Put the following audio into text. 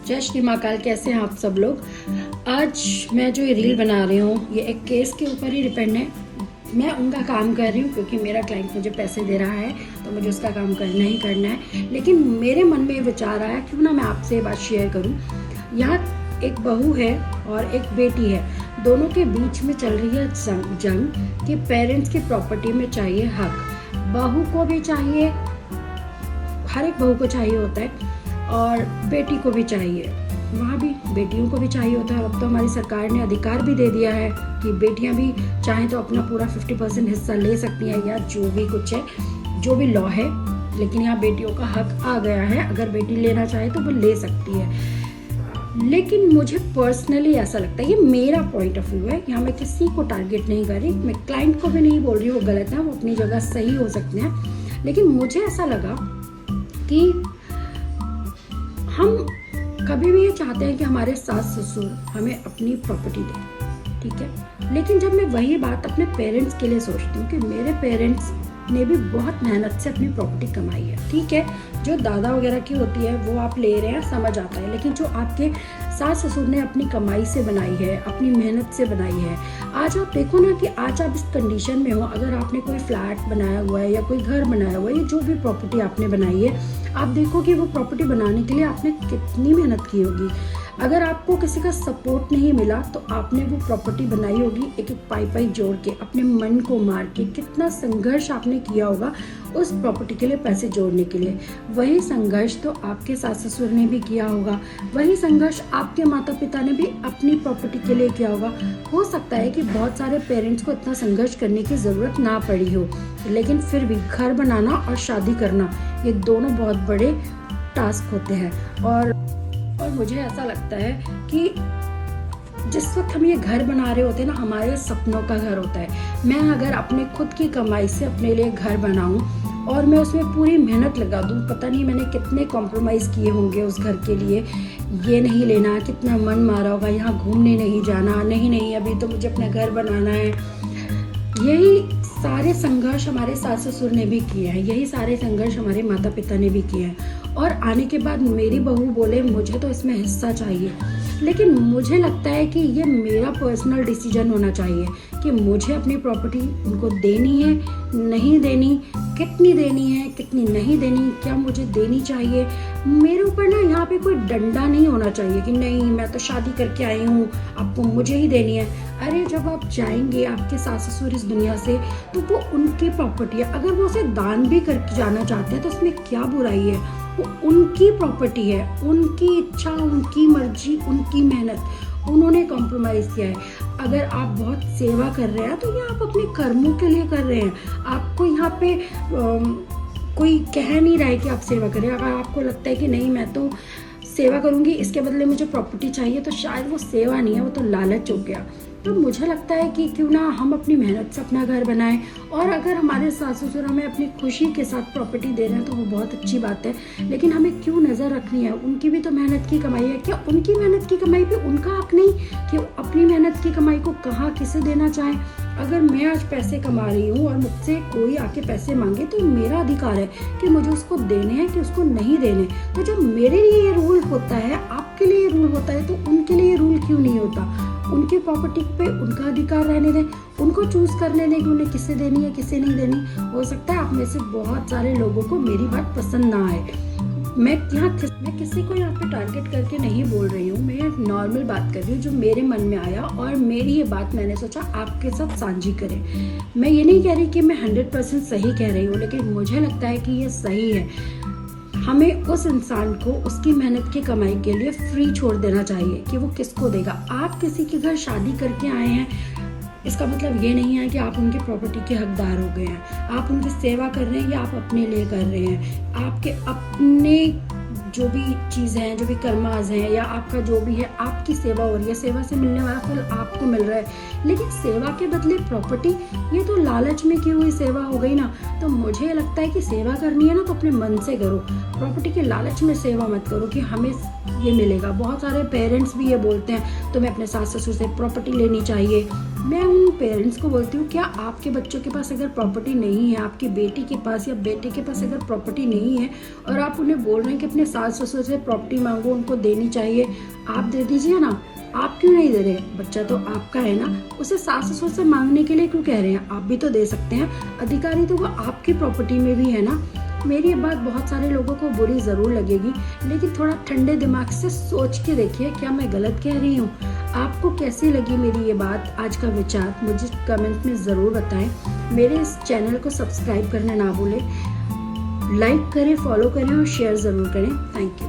जय श्री महाकाल। कैसे हैं आप सब लोग। आज मैं जो ये रील बना रही हूँ ये एक केस के ऊपर ही डिपेंड है। मैं उनका काम कर रही हूँ क्योंकि मेरा क्लाइंट मुझे पैसे दे रहा है तो मुझे उसका काम करना ही करना है। लेकिन मेरे मन में ये विचार आया क्यों ना मैं आपसे ये बात शेयर करूँ। यहाँ एक बहू है और एक बेटी है, दोनों के बीच में चल रही है जंग कि पेरेंट्स की प्रॉपर्टी में चाहिए हक। बहू को भी चाहिए, हर एक बहू को चाहिए होता है और बेटी को भी चाहिए, वहाँ भी बेटियों को भी चाहिए होता है। अब तो हमारी सरकार ने अधिकार भी दे दिया है कि बेटियां भी चाहें तो अपना पूरा 50% हिस्सा ले सकती हैं या जो भी कुछ है, जो भी लॉ है। लेकिन यहाँ बेटियों का हक आ गया है, अगर बेटी लेना चाहे तो वो ले सकती है। लेकिन मुझे पर्सनली ऐसा लगता है, ये मेरा पॉइंट ऑफ व्यू है, यहाँ मैं किसी को टारगेट नहीं कर रही, मैं क्लाइंट को भी नहीं बोल रही वो गलत है, वो अपनी जगह सही हो सकते हैं। लेकिन मुझे ऐसा लगा कि हम कभी भी ये चाहते हैं कि हमारे सास ससुर हमें अपनी प्रॉपर्टी दें, ठीक है। लेकिन जब मैं वही बात अपने पेरेंट्स के लिए सोचती हूँ कि मेरे पेरेंट्स ने भी बहुत मेहनत से अपनी प्रॉपर्टी कमाई है, ठीक है। जो दादा वगैरह की होती है वो आप ले रहे हैं, समझ आता है। लेकिन जो आपके सास ससुर ने अपनी कमाई से बनाई है, अपनी मेहनत से बनाई है, आज आप देखो ना कि आज आप इस कंडीशन में हो, अगर आपने कोई फ्लैट बनाया हुआ है या कोई घर बनाया हुआ है या जो भी प्रॉपर्टी आपने बनाई है, आप देखो कि वो प्रॉपर्टी बनाने के लिए आपने कितनी मेहनत की होगी। अगर आपको किसी का सपोर्ट नहीं मिला तो आपने वो प्रॉपर्टी बनाई होगी एक एक पाई जोड़ के, अपने मन को मार के, कितना संघर्ष आपने किया होगा उस प्रॉपर्टी के लिए, पैसे जोड़ने के लिए। वही संघर्ष तो आपके सास ससुर ने भी किया होगा, वही संघर्ष आपके माता पिता ने भी अपनी प्रॉपर्टी के लिए किया होगा। हो सकता है कि बहुत सारे पेरेंट्स को इतना संघर्ष करने की ज़रूरत ना पड़ी हो, लेकिन फिर भी घर बनाना और शादी करना ये दोनों बहुत बड़े टास्क होते हैं। और मुझे ऐसा लगता है कि जिस वक्त हम ये घर बना रहे होते हैं ना, हमारे सपनों का घर होता है। मैं अगर अपने खुद की कमाई से अपने लिए घर बनाऊं और मैं उसमें पूरी मेहनत लगा दूं, पता नहीं मैंने कितने कॉम्प्रोमाइज़ किए होंगे उस घर के लिए। ये नहीं लेना, कितना मन मारा होगा, यहाँ घूमने नहीं जाना, नहीं अभी तो मुझे अपना घर बनाना है। यही सारे संघर्ष हमारे सास ससुर ने भी किए हैं, यही सारे संघर्ष हमारे माता पिता ने भी किए हैं। और आने के बाद मेरी बहू बोले मुझे तो इसमें हिस्सा चाहिए। लेकिन मुझे लगता है कि ये मेरा पर्सनल डिसीजन होना चाहिए कि मुझे अपनी प्रॉपर्टी उनको देनी है, नहीं देनी, कितनी देनी है, कितनी नहीं देनी, क्या मुझे देनी चाहिए। मेरे ऊपर ना यहाँ पे कोई डंडा नहीं होना चाहिए कि नहीं मैं तो शादी करके आई हूँ, आपको मुझे ही देनी है। अरे जब आप जाएंगे आपके सास ससुर इस दुनिया से तो वो उनकी प्रॉपर्टी है, अगर वो उसे दान भी करके जाना चाहते हैं तो उसमें क्या बुराई है। वो उनकी प्रॉपर्टी है, उनकी इच्छा, उनकी मर्जी, उनकी मेहनत, उन्होंने कॉम्प्रोमाइज़ किया है। अगर आप बहुत सेवा कर रहे हैं तो ये आप अपने कर्मों के लिए कर रहे हैं, आपको यहाँ पे कोई कह नहीं रहा है कि आप सेवा करें। अगर आपको लगता है कि नहीं मैं तो सेवा करूँगी, इसके बदले मुझे प्रॉपर्टी चाहिए, तो शायद वो सेवा नहीं है, वो तो लालच हो गया। तो मुझे लगता है कि क्यों ना हम अपनी मेहनत से अपना घर बनाएं। और अगर हमारे सास ससुर हमें अपनी खुशी के साथ प्रॉपर्टी दे रहे हैं तो वो बहुत अच्छी बात है। लेकिन हमें क्यों नज़र रखनी है, उनकी भी तो मेहनत की कमाई है। क्या उनकी मेहनत की कमाई पे उनका हक नहीं कि अपनी मेहनत की कमाई को कहाँ किसे देना चाहें। अगर मैं आज पैसे कमा रही हूँ और मुझसे कोई आके पैसे मांगे तो मेरा अधिकार है कि मुझे उसको देने हैं कि उसको नहीं देने। तो जब मेरे लिए ये रूल होता है, आपके लिए ये रूल होता है, तो उनके लिए ये रूल क्यों नहीं होता। उनकी प्रॉपर्टी पे उनका अधिकार रहने दें, उनको चूज करने दें कि उन्हें किसे देनी है किसे नहीं देनी। हो सकता है आप में से बहुत सारे लोगों को मेरी बात पसंद ना आए। मैं किसी को यहाँ पे टारगेट करके नहीं बोल रही हूँ, मैं एक नॉर्मल बात कर रही हूँ जो मेरे मन में आया और मेरी ये बात मैंने सोचा आपके साथ साझी करें। मैं ये नहीं कह रही कि मैं 100% सही कह रही हूँ, लेकिन मुझे लगता है कि ये सही है। हमें उस इंसान को उसकी मेहनत की कमाई के लिए फ्री छोड़ देना चाहिए कि वो किसको देगा। आप किसी के घर शादी करके आए हैं, इसका मतलब ये नहीं है कि आप उनकी प्रॉपर्टी के हकदार हो गए हैं। आप उनकी सेवा कर रहे हैं या आप अपने लिए कर रहे हैं। आपके अपने जो भी चीज़ हैं, जो भी कर्माज हैं या आपका जो भी है, आपकी सेवा हो रही है, सेवा से मिलने वाला फल आपको मिल रहा है। लेकिन सेवा के बदले प्रॉपर्टी, ये तो लालच में की हुई सेवा हो गई ना। तो मुझे लगता है कि सेवा करनी है ना तो अपने मन से करो, प्रॉपर्टी के लालच में सेवा मत करो कि हमें ये मिलेगा। बहुत सारे पेरेंट्स भी ये बोलते हैं तुम्हें अपने सास ससुर से प्रॉपर्टी लेनी चाहिए, मैं उन पेरेंट्स को बोलती हूँ, क्या आपके बच्चों के पास अगर प्रॉपर्टी नहीं है, आपकी बेटी के पास या बेटे के पास अगर प्रॉपर्टी नहीं है और आप उन्हें बोल रहे हैं कि अपने सास ससुर से प्रॉपर्टी मांगो, उनको देनी चाहिए, आप दे दीजिए ना, आप क्यों नहीं दे रहे? बच्चा तो आपका है ना, उसे सास ससुर से मांगने के लिए क्यों कह रहे हैं? आप भी तो दे सकते हैं, अधिकारी तो वो आपकी प्रॉपर्टी में भी है ना। मेरी ये बात बहुत सारे लोगों को बुरी ज़रूर लगेगी, लेकिन थोड़ा ठंडे दिमाग से सोच के देखिए, क्या मैं गलत कह रही हूँ? आपको कैसी लगी मेरी ये बात, आज का विचार मुझे कमेंट में ज़रूर बताएं। मेरे इस चैनल को सब्सक्राइब करना ना भूलें, लाइक करें, फॉलो करें और शेयर ज़रूर करें। Thank you.